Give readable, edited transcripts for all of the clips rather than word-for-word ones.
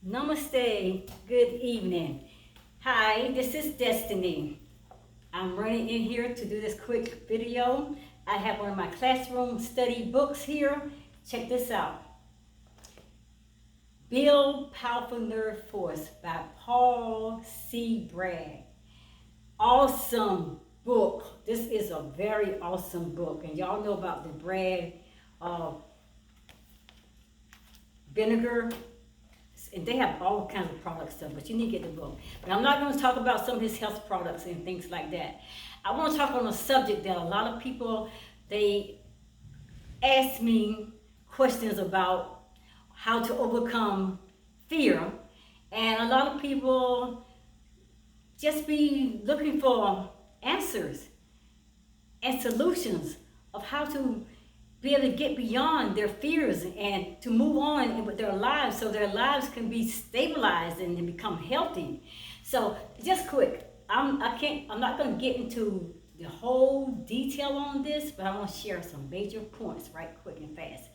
Namaste. Good evening. Hi, this is Destiny. I'm running in here to do this quick video. I have one of my classroom study books here. Check this out. Build Powerful Nerve Force by Paul C. Bragg. Awesome book. This is a very awesome book. And y'all know about the Bragg uh, vinegar, and they have all kinds of product stuff, but you need to get the book. But I'm not going to talk about some of his health products and things like that. I want to talk on a subject that a lot of people, they ask me questions about how to overcome fear. And a lot of people just be looking for answers and solutions of how to be able to get beyond their fears and to move on with their lives so their lives can be stabilized and become healthy. So just quick, I'm not going to get into the whole detail on this, but I want to share some major points right quick and fast.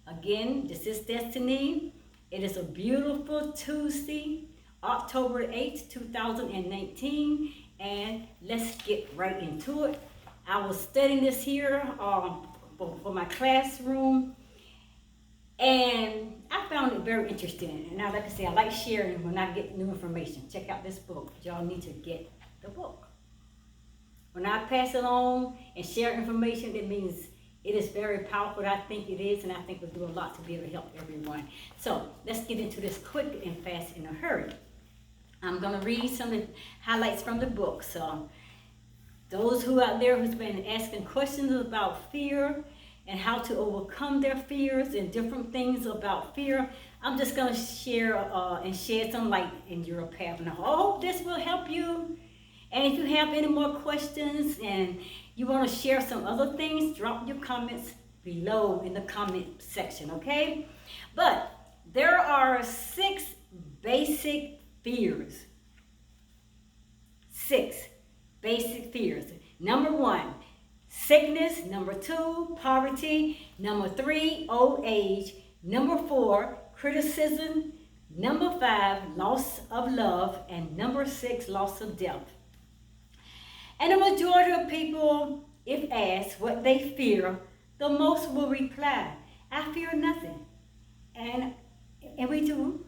Again, this is Destiny. It is a beautiful Tuesday, October 8th, 2019, and let's get right into it. I was studying this here for my classroom, and I found it very interesting. And now, like I say, I like sharing when I get new information. Check out this book. Y'all need to get the book. When I pass it on and share information, it means it is very powerful. I think it is, and I think it'll do a lot to be able to help everyone. So let's get into this quick and fast in a hurry. I'm going to read some of the highlights from the book. So those who out there who's been asking questions about fear and how to overcome their fears and different things about fear, I'm just going to share and shed some light in your path. And I hope this will help you. And if you have any more questions and you want to share some other things, drop your comments below in the comment section, okay? But there are 6 basic fears. 6 basic fears. Number 1, sickness. Number 2, poverty. Number 3, old age. Number 4, criticism. Number 5, loss of love. And number 6, loss of death. And the majority of people, if asked what they fear, the most will reply, I fear nothing. And we do.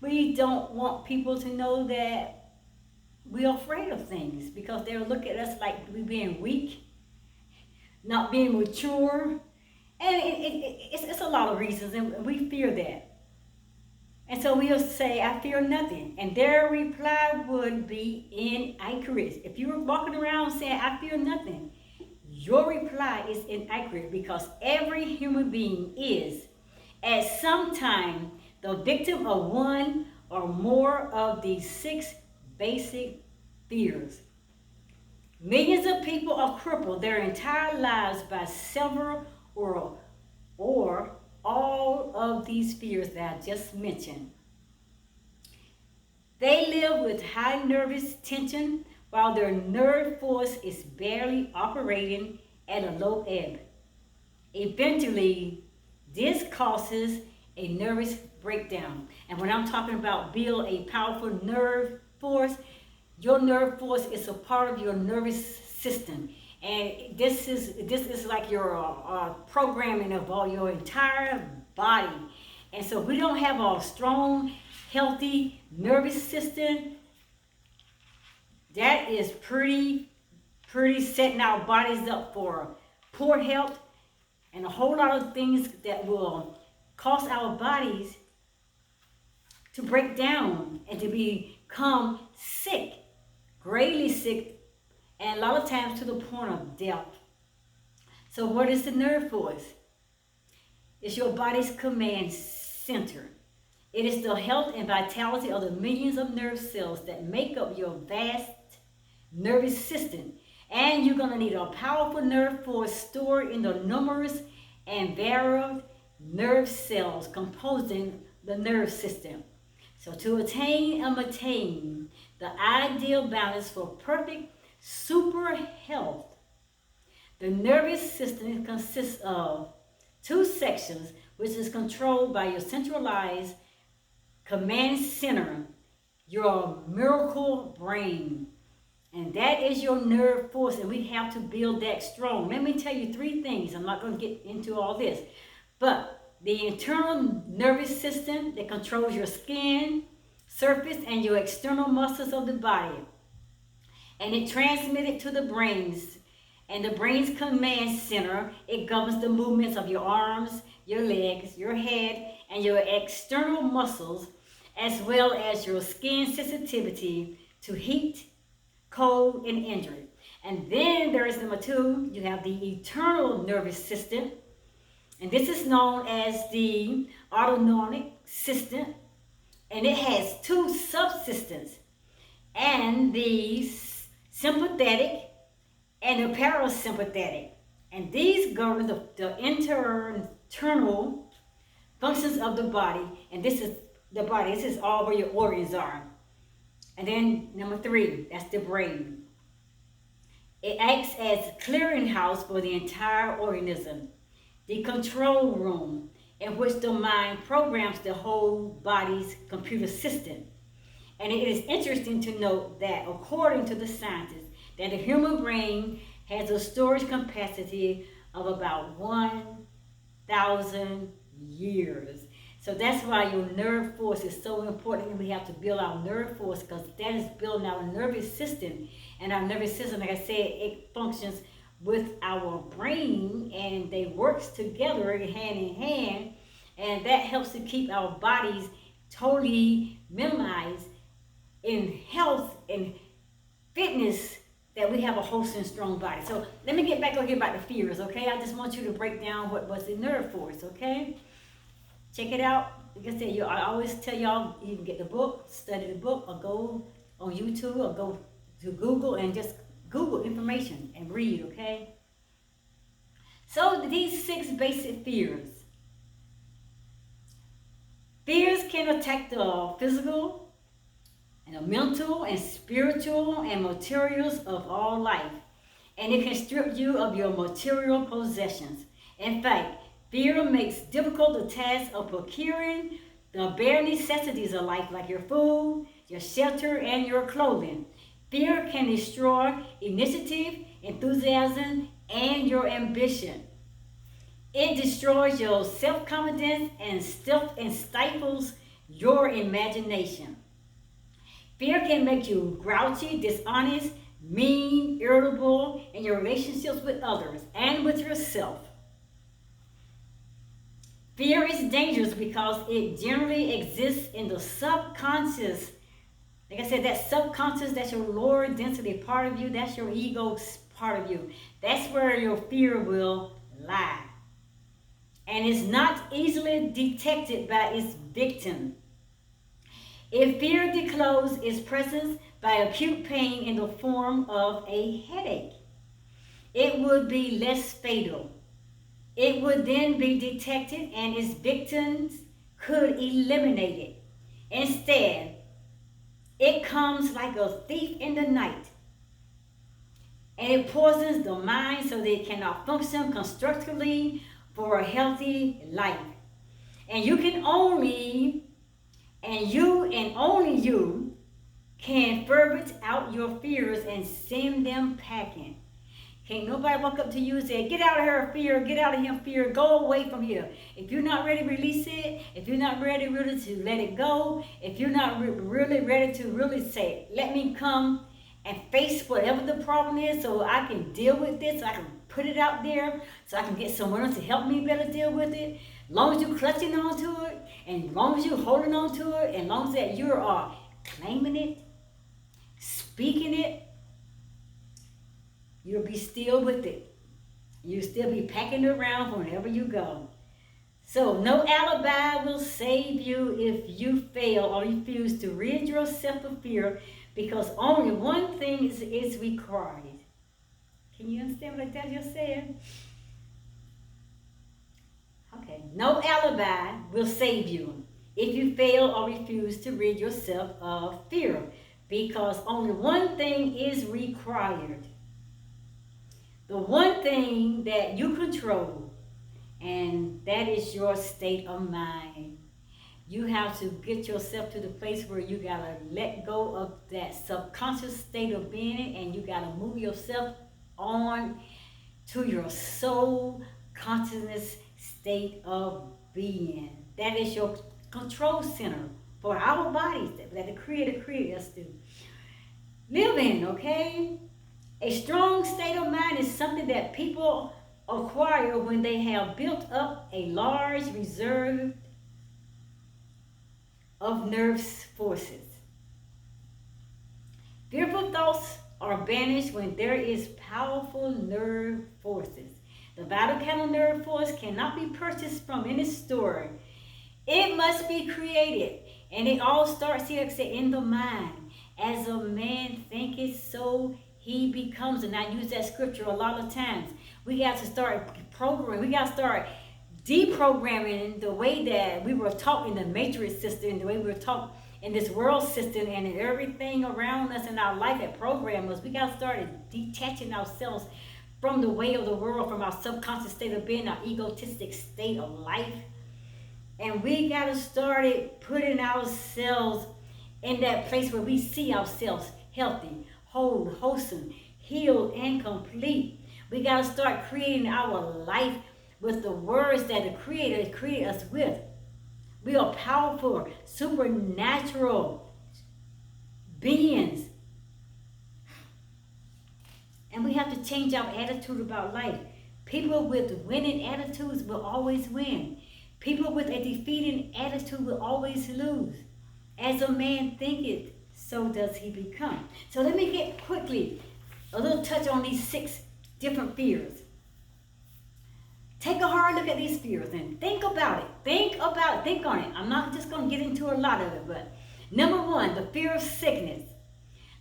We don't want people to know that we're afraid of things because they'll look at us like we being weak, not being mature. And it's a lot of reasons, and we fear that. And so we'll say, I fear nothing. And their reply would be inaccurate. If you were walking around saying, I fear nothing, your reply is inaccurate because every human being is, at some time, the victim of one or more of these 6 basic fears. Millions of people are crippled their entire lives by several or all of these fears that I just mentioned. They live with high nervous tension while their nerve force is barely operating at a low ebb. Eventually, this causes a nervous breakdown. And when I'm talking about build a powerful nerve force, your nerve force is a part of your nervous system. And this is like your programming of all your entire body. And so we don't have a strong, healthy nervous system. That is pretty setting our bodies up for poor health and a whole lot of things that will cause our bodies to break down and to become sick, gravely sick, and a lot of times to the point of death. So what is the nerve force? It's your body's command center. It is the health and vitality of the millions of nerve cells that make up your vast nervous system. And you're going to need a powerful nerve force stored in the numerous and varied nerve cells composing the nerve system. So to attain and maintain the ideal balance for perfect super health, the nervous system consists of 2 sections, which is controlled by your centralized command center, your miracle brain. And that is your nerve force, and we have to build that strong. Let me tell you three things. I'm not going to get into all this. But the internal nervous system that controls your skin, surface, and your external muscles of the body. And it transmitted to the brains. And the brain's command center, it governs the movements of your arms, your legs, your head, and your external muscles, as well as your skin sensitivity to heat, cold, and injury. And then there is number two, you have the internal nervous system. And this is known as the autonomic system. And it has two subsystems. And the sympathetic and the parasympathetic. And these govern the internal functions of the body. And this is the body. This is all where your organs are. And then number three, that's the brain. It acts as clearinghouse for the entire organism, the control room in which the mind programs the whole body's computer system. And it is interesting to note that according to the scientists, that the human brain has a storage capacity of about 1,000 years. So that's why your nerve force is so important, and we have to build our nerve force, because that is building our nervous system. And our nervous system, like I said, it functions with our brain, and they work together hand in hand, and that helps to keep our bodies totally minimized in health and fitness, that we have a wholesome, strong body. So let me get back over here about the fears, okay? I just want you to break down what was the nerve force, okay? Check it out. Like I said, I always tell y'all, you can get the book, study the book, or go on YouTube, or go to Google and just Google information and read, okay? So these 6 basic fears. Fears can attack the physical, and the mental and spiritual and materials of all life. And it can strip you of your material possessions. In fact, fear makes difficult the task of procuring the bare necessities of life, like your food, your shelter, and your clothing. Fear can destroy initiative, enthusiasm, and your ambition. It destroys your self-confidence and stifles your imagination. Fear can make you grouchy, dishonest, mean, irritable in your relationships with others and with yourself. Fear is dangerous because it generally exists in the subconscious. Like I said, that subconscious, that's your lower density part of you, that's your ego part of you. That's where your fear will lie. And it's not easily detected by its victim. If fear discloses its presence by acute pain in the form of a headache, it would be less fatal. It would then be detected and its victims could eliminate it. Instead, it comes like a thief in the night, and it poisons the mind so that it cannot function constructively for a healthy life. And you can only can ferret out your fears and send them packing. Can't nobody walk up to you and say, get out of here, fear, get out of here, fear, go away from here. If you're not ready to release it, if you're not ready really to let it go, if you're not really ready to really say, let me come and face whatever the problem is so I can deal with this, so I can put it out there, so I can get someone else to help me better deal with it. As long as you're clutching onto it, and as long as you're holding on to it, and as long as that you are claiming it, speaking it, you'll be still with it. You'll still be packing it around wherever you go. So no alibi will save you if you fail or refuse to rid yourself of fear, because only one thing is required. Can you understand what I just said? Okay. No alibi will save you if you fail or refuse to rid yourself of fear, because only one thing is required. The one thing that you control, and that is your state of mind. You have to get yourself to the place where you gotta let go of that subconscious state of being, and you gotta move yourself on to your soul consciousness state of being. That is your control center for our bodies that the Creator created us to live in, okay? A strong state of mind is something that people acquire when they have built up a large reserve of nerve forces. Fearful thoughts are banished when there is powerful nerve forces. The vital cattle nerve force cannot be purchased from any store. It must be created, and it all starts here in the mind. As a man thinketh, so he becomes. And I use that scripture a lot of times. We got to start programming. We got to start deprogramming the way that we were taught in the matrix system, the way we were taught in this world system, and in everything around us in our life that program us. We got to start detaching ourselves from the way of the world, from our subconscious state of being, our egotistic state of life. And we got to start putting ourselves in that place where we see ourselves healthy, whole, wholesome, healed, and complete. We got to start creating our life with the words that the Creator created us with. We are powerful, supernatural beings. And we have to change our attitude about life. People with winning attitudes will always win. People with a defeating attitude will always lose. As a man thinketh, so does he become. So let me get quickly a little touch on these 6 different fears. Take a hard look at these fears and think about it. Think on it. I'm not just going to get into a lot of it, but number 1, the fear of sickness.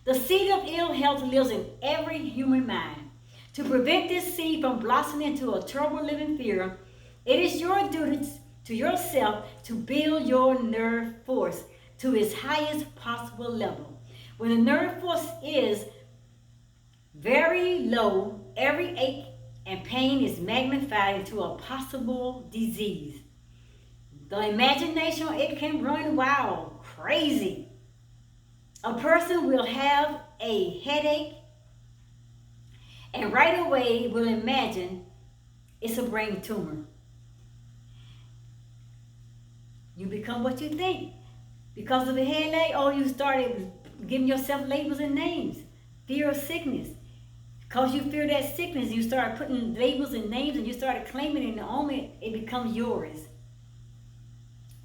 The seed of ill health lives in every human mind. To prevent this seed from blossoming into a terrible living fear, it is your duty to yourself to build your nerve force to its highest possible level. When the nerve force is very low, every ache and pain is magnified into a possible disease. The imagination, it can run wild, crazy. A person will have a headache and right away will imagine it's a brain tumor. You become what you think. Because of a headache, you started giving yourself labels and names. Fear of sickness. Because you fear that sickness, you start putting labels and names and you started claiming it, and the moment it becomes yours.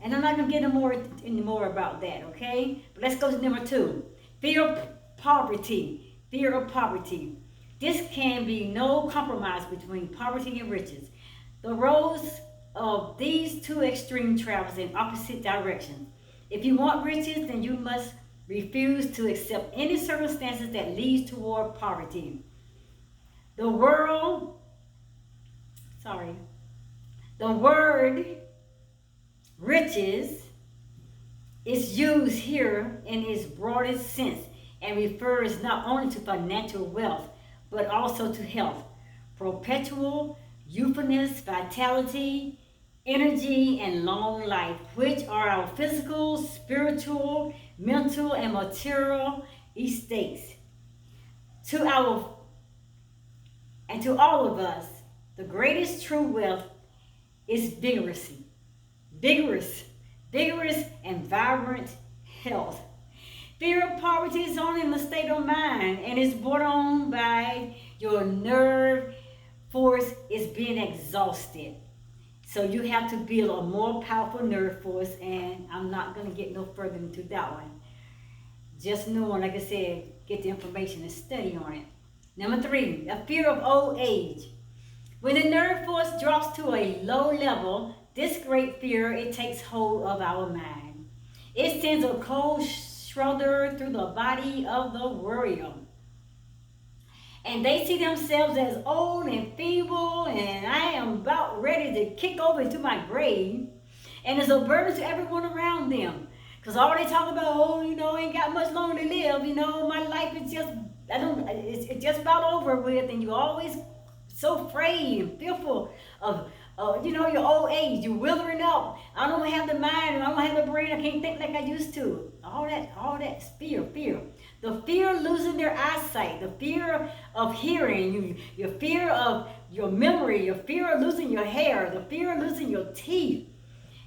And I'm not going to get any more about that, okay? But let's go to number 2. Fear of poverty. Fear of poverty. This can be no compromise between poverty and riches. The roads of these 2 extremes travels in opposite directions. If you want riches, then you must refuse to accept any circumstances that leads toward poverty. The word riches is used here in its broadest sense and refers not only to financial wealth, but also to health, perpetual youthfulness, vitality, energy, and long life, which are our physical, spiritual, mental, and material estates. To all of us, the greatest true wealth is vigorous and vibrant health. Fear of poverty is only in the state of mind and is brought on by your nerve force is being exhausted. So you have to build a more powerful nerve force, and I'm not going to get no further into that one. Just knowing, like I said, get the information and study on it. Number 3, a fear of old age. When the nerve force drops to a low level, this great fear, it takes hold of our mind. It sends a cold shudder through the body of the warrior. And they see themselves as old and feeble, and I am about ready to kick over into my grave. And it's a burden to everyone around them. Because all they talk about, ain't got much longer to live. My life is just, it's just about over with. And you're always so afraid and fearful of your old age, you're withering up. I don't have the mind, I don't have the brain, I can't think like I used to. All that fear. The fear of losing their eyesight, the fear of hearing, your fear of your memory, your fear of losing your hair, the fear of losing your teeth,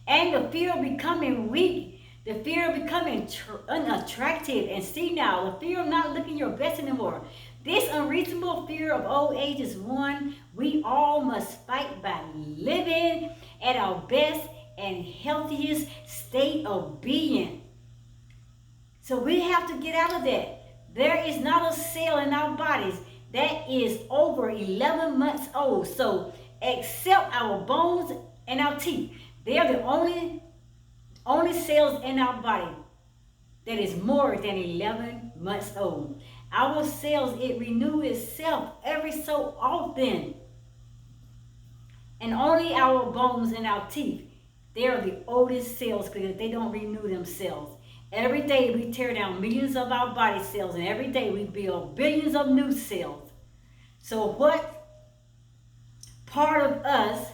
and the fear of becoming weak, the fear of becoming unattractive and senile, the fear of not looking your best anymore. This unreasonable fear of old age is one we all must fight by living at our best and healthiest state of being. So we have to get out of that. There is not a cell in our bodies that is over 11 months old. So except our bones and our teeth, they are the only cells in our body that is more than 11 months old. Our cells, it renews itself every so often. And only our bones and our teeth, they are the oldest cells because they don't renew themselves. Every day we tear down millions of our body cells, and every day we build billions of new cells. So what part of us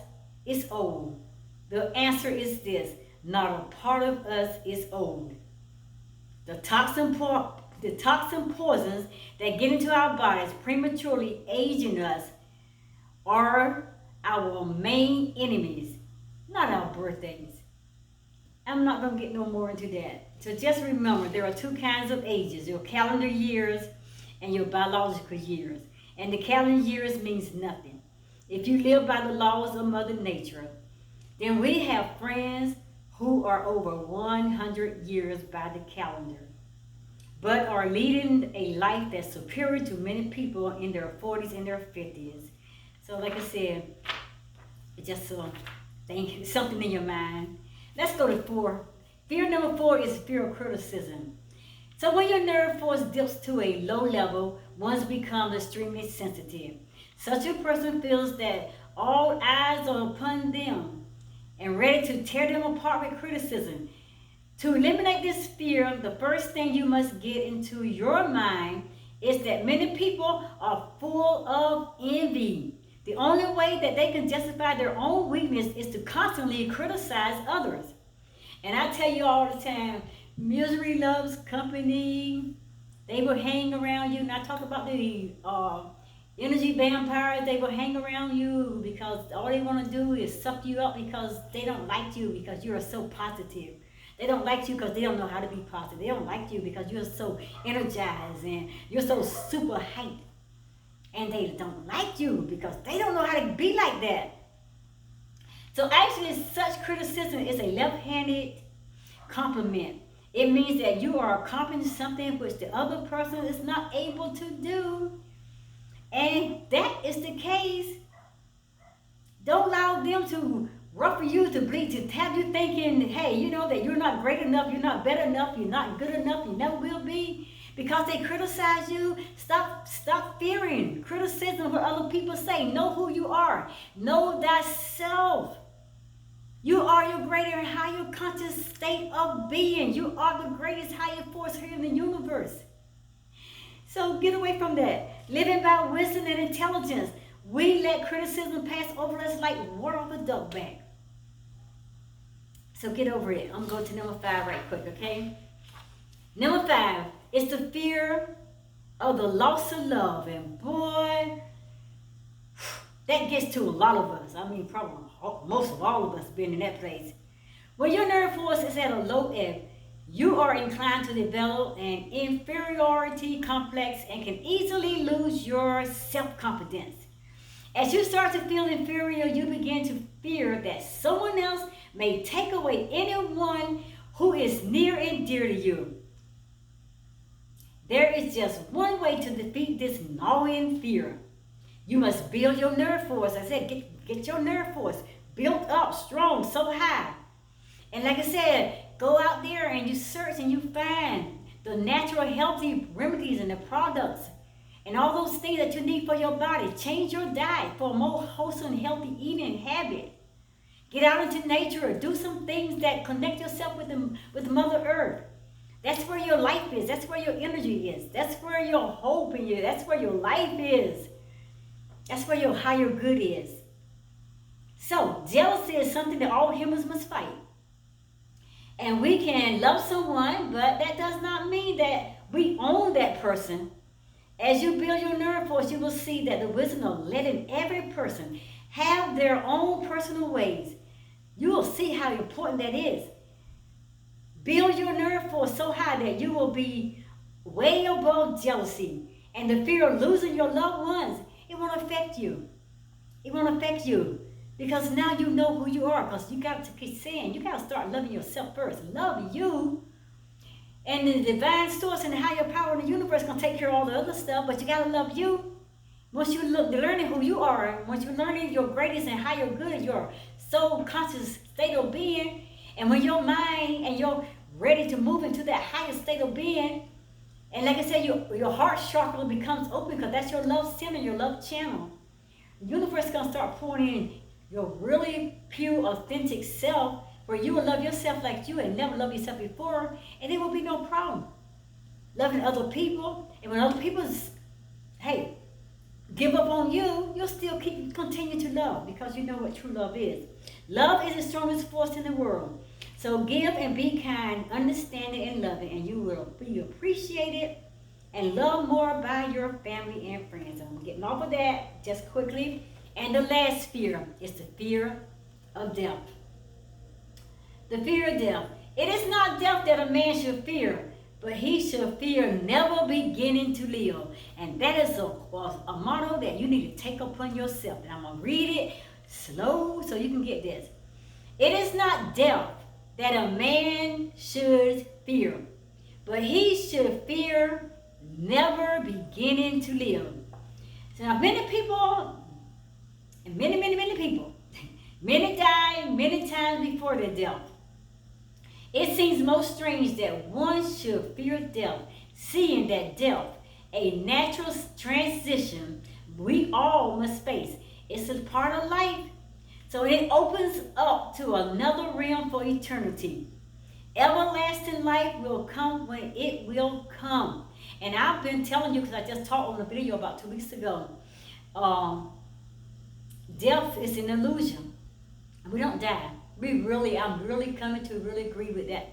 is old? The answer is this: not a part of us is old. The toxin poisons that get into our bodies, prematurely aging us, are our main enemies, not our birthdays. I'm not going to get no more into that. So just remember, there are two kinds of ages: your calendar years and your biological years. And the calendar years means nothing. If you live by the laws of Mother Nature, then we have friends who are over 100 years by the calendar, but are leading a life that's superior to many people in their 40s and their 50s. So like I said, just something in your mind. Let's go to 4. Fear number 4 is fear of criticism. So when your nerve force dips to a low level, one becomes extremely sensitive. Such a person feels that all eyes are upon them and ready to tear them apart with criticism. To eliminate this fear, the first thing you must get into your mind is that many people are full of envy. The only way that they can justify their own weakness is to constantly criticize others. And I tell you all the time, misery loves company. They will hang around you. And I talk about the energy vampires. They will hang around you because all they want to do is suck you up because they don't like you because you are so positive. They don't like you because they don't know how to be positive. They don't like you because you're so energized and you're so super hyped. And they don't like you because they don't know how to be like that. So actually, such criticism is a left-handed compliment. It means that you are accomplishing something which the other person is not able to do. And that is the case. Don't allow them to ruffle you, to bleed, to have you thinking, hey, you know that you're not great enough, you're not better enough, you're not good enough, you never will be. Because they criticize you, stop fearing criticism what other people say. Know who you are. Know thyself. You are your greater and higher conscious state of being. You are the greatest higher force here in the universe. So get away from that. Living by wisdom and intelligence. We let criticism pass over us like water off a duck back. So get over it. I'm going to number 5 right quick, okay? Number 5 is the fear of the loss of love. And boy, that gets to a lot of us. I mean, probably most of all of us been in that place. When your nerve force is at a low ebb, you are inclined to develop an inferiority complex and can easily lose your self-confidence. As you start to feel inferior, you begin to fear that someone else may take away anyone who is near and dear to you. There is just one way to defeat this gnawing fear. You must build your nerve force. I said, get your nerve force built up, strong, so high. And like I said, go out there and you search and you find the natural healthy remedies and the products and all those things that you need for your body. Change your diet for a more wholesome, healthy eating habit. Get out into nature. Do some things that connect yourself with Mother Earth. That's where your life is. That's where your energy is. That's where your hope is. That's where your life is. That's where your higher good is. So, jealousy is something that all humans must fight. And we can love someone, but that does not mean that we own that person. As you build your nerve force, you will see that the wisdom of letting every person have their own personal ways. You will see how important that is. Build your nerve force so high that you will be way above jealousy and the fear of losing your loved ones. It won't affect you. It won't affect you because now you know who you are. Because you got to keep saying, you got to start loving yourself first. Love you. And the divine source and the higher power in the universe going to take care of all the other stuff. But you got to love you. Once you learning who you are, once you're learning your greatest and higher good, your soul conscious state of being, and when your mind and you're ready to move into that higher state of being, and like I said, your heart chakra becomes open because that's your love center, your love channel. The universe is going to start pouring in your really pure, authentic self where you will love yourself like you and never love yourself before, and there will be no problem loving other people. And when other people, hey, give up on you, you'll still continue to love because you know what true love is. Love is the strongest force in the world. So give and be kind, understanding, and loving, and you will be appreciated and loved more by your family and friends. I'm getting off of that just quickly. And the last fear is the fear of death. The fear of death. It is not death that a man should fear, but he should fear never beginning to live. And that is a motto that you need to take upon yourself. And I'm going to read it slow so you can get this. It is not death that a man should fear, but he should fear never beginning to live. So now many people, and many people, many die many times before their death. It seems most strange that one should fear death, seeing that death, a natural transition we all must face. It's a part of life. So it opens up to another realm for eternity. Everlasting life will come when it will come. And I've been telling you, because I just talked on a video about 2 weeks ago, death is an illusion. We don't die. I'm really coming to really agree with that.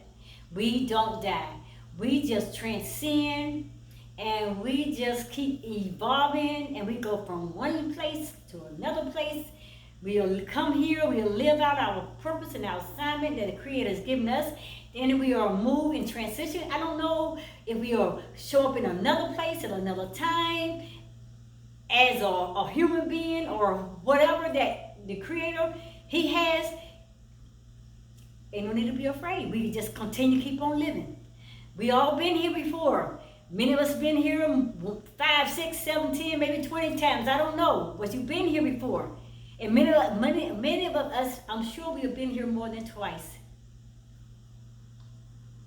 We don't die. We just transcend and we just keep evolving and we go from one place to another place. We'll come here, we'll live out our purpose and our assignment that the Creator has given us. Then we are moved in transition. I don't know if we will show up in another place at another time as a human being or whatever that the Creator, He has. Ain't no need to be afraid. We just continue to keep on living. We all been here before. Many of us been here 5, 6, 7, 10, maybe 20 times. I don't know, but you've been here before. And many of us, I'm sure we have been here more than twice.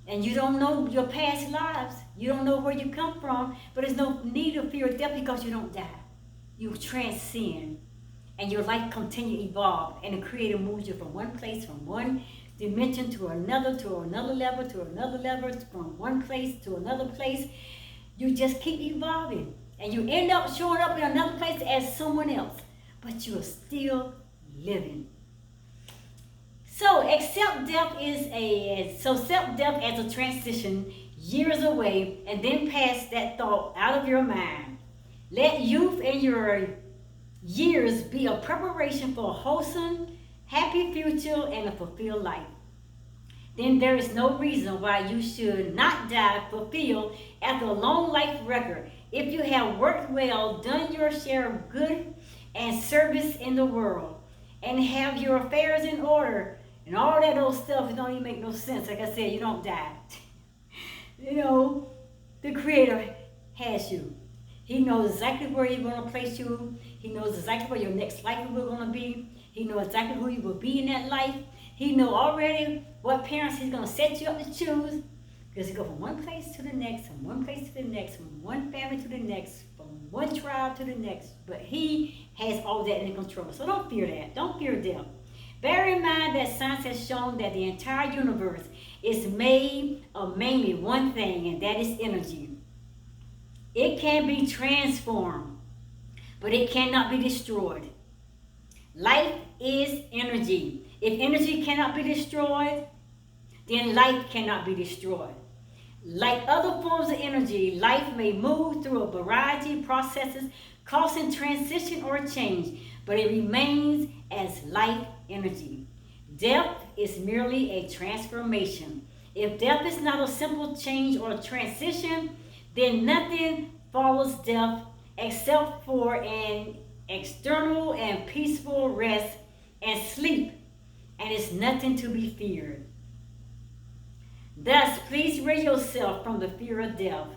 And you don't know your past lives. You don't know where you come from, but there's no need to fear death because you don't die. You transcend, and your life continue to evolve, and the Creator moves you from one place, from one dimension to another level, from one place to another place. You just keep evolving, and you end up showing up in another place as someone else, but you are still living. So accept death as a transition years away, and then pass that thought out of your mind. Let youth and your years be a preparation for a wholesome, happy future and a fulfilled life. Then there is no reason why you should not die fulfilled after a long life record if you have worked well, done your share of good and service in the world, and have your affairs in order, and all that old stuff. It don't even make no sense. Like I said, you don't die. The Creator has you. He knows exactly where He's going to place you. He knows exactly where your next life is going to be. He knows exactly who you will be in that life. He knows already what parents He's going to set you up to choose. Because you go from one place to the next, from one place to the next, from one family to the next, from one tribe to the next. But He has all that in control. So don't fear that. Don't fear death. Bear in mind that science has shown that the entire universe is made of mainly one thing, and that is energy. It can be transformed, but it cannot be destroyed. Life is energy. If energy cannot be destroyed, then life cannot be destroyed. Like other forms of energy, life may move through a variety of processes causing transition or change, but it remains as life energy. Death is merely a transformation. If death is not a simple change or a transition, then nothing follows death except for an external and peaceful rest and sleep, and it's nothing to be feared. Thus, please rid yourself from the fear of death.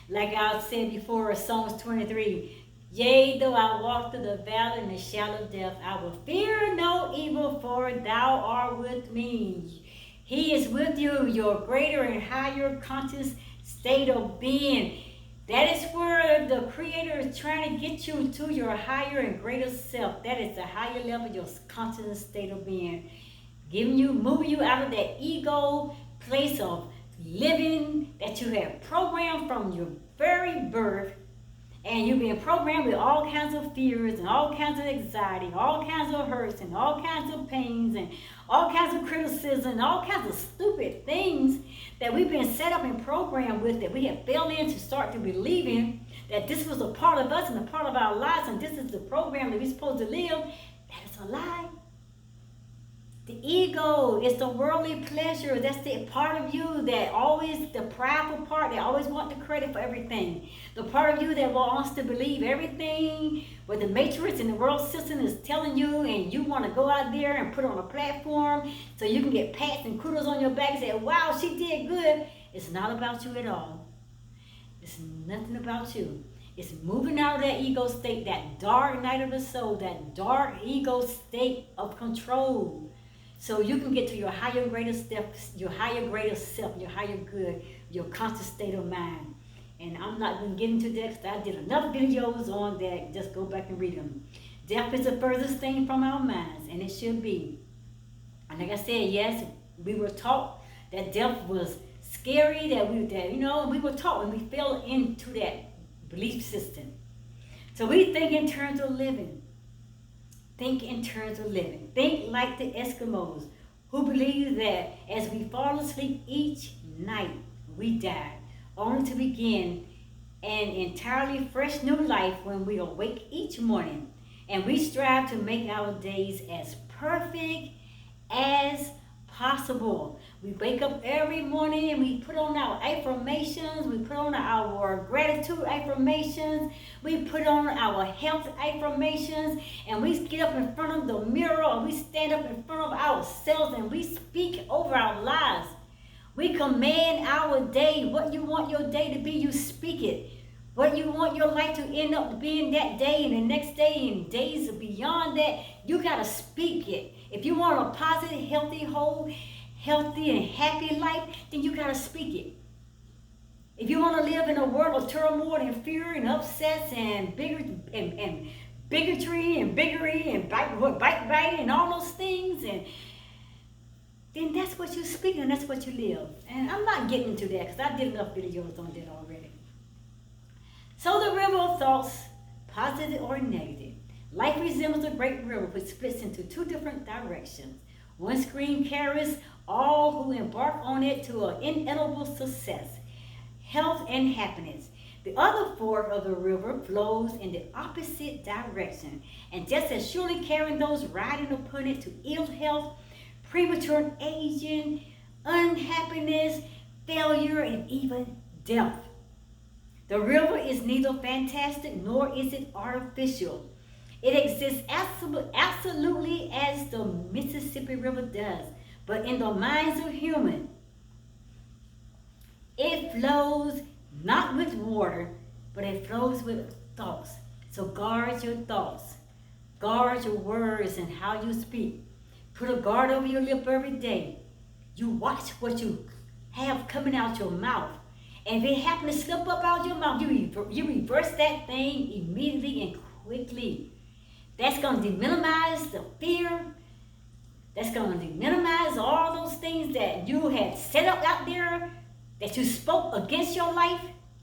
Like I said before, Psalms 23, yea, though I walk through the valley in the shadow of death, I will fear no evil, for thou art with me. He is with you, your greater and higher conscious state of being. That is where the Creator is trying to get you to your higher and greater self. That is the higher level of your conscious state of being. Moving you out of that ego place of living that you have programmed from your very birth, and you've been programmed with all kinds of fears and all kinds of anxiety, all kinds of hurts and all kinds of pains and all kinds of criticism and all kinds of stupid things that we've been set up and programmed with, that we have failed in to start to believe in, that this was a part of us and a part of our lives, and this is the program that we're supposed to live. That is a lie. The ego is the worldly pleasure. That's the part of you that always, the prideful part that always want the credit for everything. The part of you that wants to believe everything what the matrix and the world system is telling you, and you want to go out there and put on a platform so you can get pats and kudos on your back and say, wow, she did good. It's not about you at all. It's nothing about you. It's moving out of that ego state, that dark night of the soul, that dark ego state of control. So you can get to your higher, greater steps, your higher, greater self, your higher good, your conscious state of mind. And I'm not going to get into that because I did enough videos on that. Just go back and read them. Death is the furthest thing from our minds, and it should be. And like I said, yes, we were taught that death was scary, we were taught, and we fell into that belief system. So we think in terms of living. Think in terms of living. Think like the Eskimos, who believe that as we fall asleep each night, we die, only to begin an entirely fresh new life when we awake each morning. And we strive to make our days as perfect as possible. We wake up every morning and we put on our affirmations, we put on our gratitude affirmations, we put on our health affirmations, and we get up in front of the mirror, or we stand up in front of ourselves and we speak over our lives. We command our day. What you want your day to be, you speak it. What you want your life to end up being that day and the next day and days beyond that, you got to speak it. If you want a positive, healthy, whole, healthy and happy life, then you got to speak it. If you want to live in a world of turmoil and fear and upsets and bigotry and biggery and backbiting and all those things, and then that's what you speak and that's what you live. And I'm not getting into that because I did enough videos on that already. So the river of thoughts, positive or negative. Life resembles a great river which splits into two different directions. One stream carries all who embark on it to an inevitable success, health, and happiness. The other fork of the river flows in the opposite direction, and just as surely carrying those riding upon it to ill health, premature aging, unhappiness, failure, and even death. The river is neither fantastic nor is it artificial. It exists absolutely as the Mississippi River does, but in the minds of humans, it flows not with water, but it flows with thoughts. So guard your thoughts. Guard your words and how you speak. Put a guard over your lip every day. You watch what you have coming out your mouth. And if it happens to slip up out your mouth, you reverse that thing immediately and quickly. That's going to minimize the fear. That's going to minimize all those things that you had set up out there, that you spoke against your life,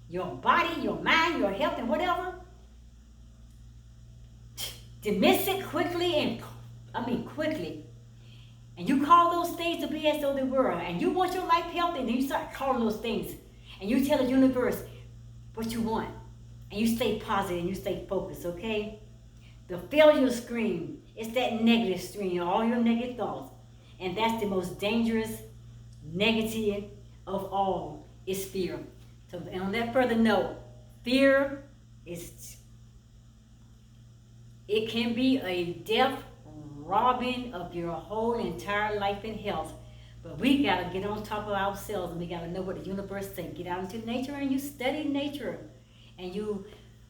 your body, your mind, your health, and whatever. Dismiss it quickly and quickly. And you call those things to be as though they were. And you want your life healthy, and you start calling those things. And you tell the universe what you want. And you stay positive and you stay focused, okay? The failure scream, it's that negative scream, all your negative thoughts. And that's the most dangerous, negative of all, is fear. So, and on that further note, fear it can be a death robbing of your whole entire life and health. But we got to get on top of ourselves, and we got to know what the universe says. Get out into nature and you study nature. And you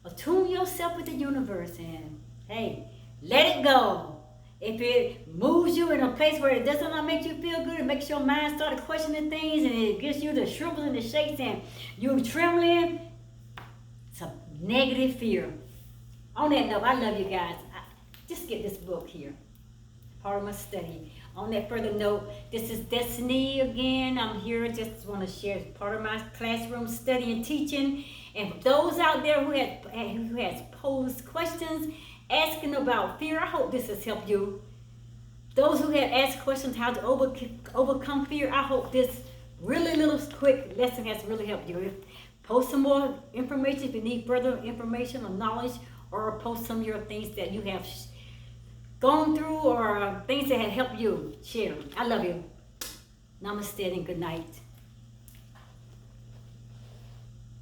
attune yourself with the universe. And hey, let it go. If it moves you in a place where it does not make you feel good, it makes your mind start questioning things, and it gives you the shrivels and the shakes, and you're trembling, it's a negative fear. On that note, I love you guys. Just get this book here. Part of my study. On that further note, this is Destiny again. I'm here, just want to share part of my classroom study and teaching. And those out there who has posed questions, asking about fear, I hope this has helped you. Those who have asked questions how to overcome fear, I hope this really little quick lesson has really helped you. Post some more information if you need further information or knowledge, or post some of your things that you have gone through, or things that have helped you. Share. I love you. Namaste and good night.